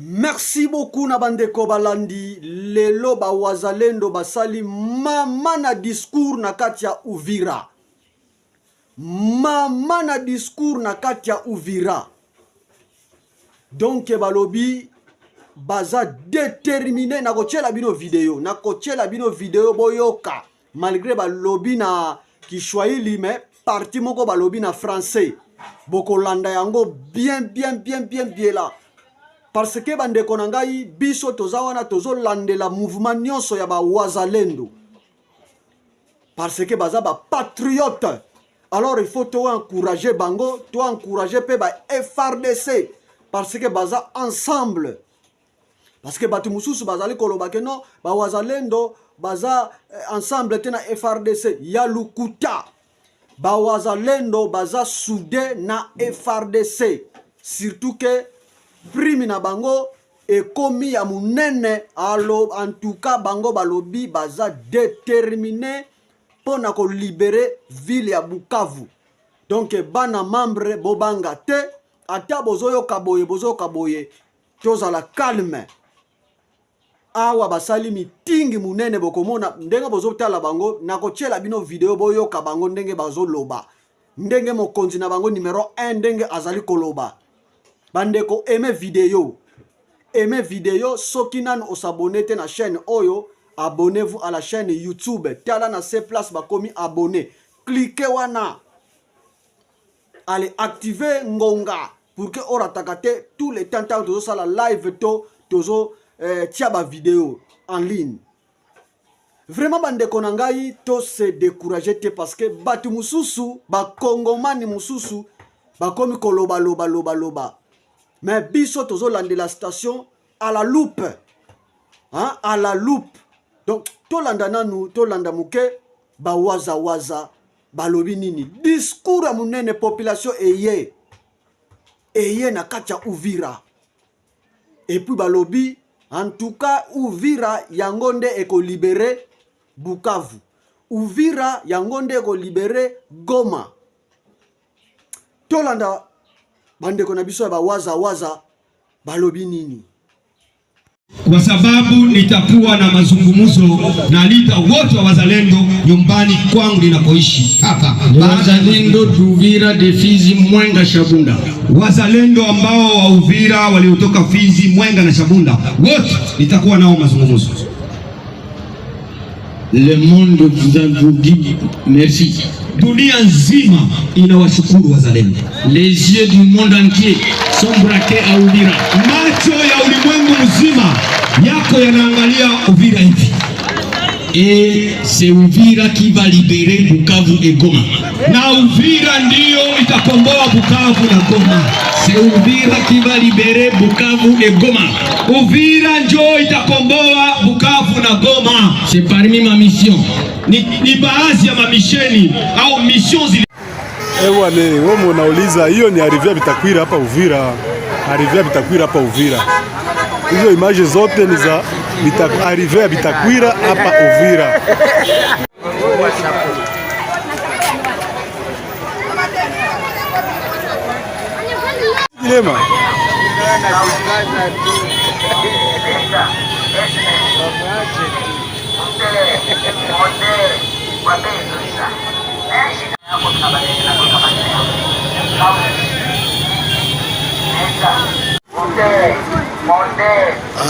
Merci beaucoup na bandeko balandi. Lelo ba wazalendo basali mama na discours na kati ya Uvira. Mama na discours na kati ya Uvira. Donc balobi baza déterminé na kochela bino video. Na kochela bino video boyoka. Malgré balobi na Kiswahili mais parti moko balobi na français. Boko landa yango bien là. Parce que bandeko nangai biso tozawana tozo landela mouvement nyonso ya ba wazalendo. Parce que baza ba patriote. Alors il faut to encourager bango, to encourager pe ba FRDC parce que baza ensemble. Parce que batu mususu bazali koloba ke non ba wazalendo baza ensemble tena FRDC ya lukuta. Ba wazalendo baza soudé na FRDC. Surtout que prime na bango ekomi ya munene alo en tout cas bango balobi baza déterminé pona ko libérer ville ya Bukavu. Donc bana membre bobanga te ata bozoyo kaboye tozala calme. Awa basali mitingi munene bokomona ndenge bozotala bango nakochela bino video boyoka bango ndenge bazoloba. Ndenge mokonzi na bango numéro 1 ndenge azali koloba. Bandeko aimez vidéo soki nan osabone te na chaîne Oyo, abonnez-vous à la chaîne YouTube. Tala na se place bakomi abonné. Cliquez wana. Allez activer ngonga pour que oratakate tous les temps tozo sala live to tozo tia ba vidéo en ligne. Vraiment bandeko nangai to se décourager te parce que batu mususu ba kongomani mususu bakomi koloba loba. Mais biso tozo lande la station à la loupe. Hein? À la loupe. Donc, to landa nanu, to landa muke, ba waza, balobi nini. Discours à munene population eye. Eye na kacha Uvira. Et puis balobi, en tout cas, Uvira yangonde eko libéré Bukavu. Uvira yangonde eko libéré Goma. To landa bandeko na biso ba waza balobi nini? Kwa sababu nitakuwa na mazungumzo na lita wote wa wazalendo nyumbani kwangu ninakoishi hapa. Wazalendo Uvira de Fizi, Mwenga, Shabunda. Wazalendo ambao wa Uvira waliotoka Fizi, Mwenga na Shabunda wote nitakuwa nao mazungumzo. Le monde vous dit merci. Dunia nzima inawashukuru wazalendo. Les yeux du monde entier sont braqués à Uvira. Macho ya ulimwengu mzima yako yanaangalia Uvira hivi. Et c'est Uvira qui va libérer Bukavu et Goma. Na Uvira ndio itakomboa Bukavu na Goma. C'est Uvira qui va libérer Bukavu et Goma. Uvira ndio itakomboa Bukavu na Goma. C'est parmi ma mission. Ni baadhi ya mamisheni au mission zile. Ewa ne, wewe unauliza hiyo ni arrivée Bitakwira hapa Uvira. Arrivée Bitakwira hapa Uvira. Hizo image zote ni za arrivée Bitakwira hapa Uvira. Ilema.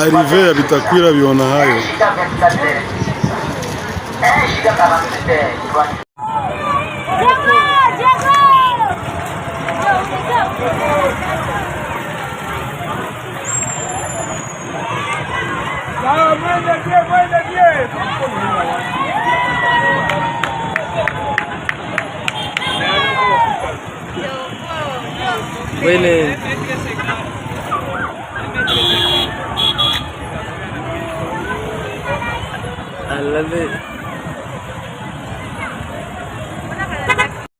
Arrivé ya Bitakwira biona hayo. Bueno. I love it.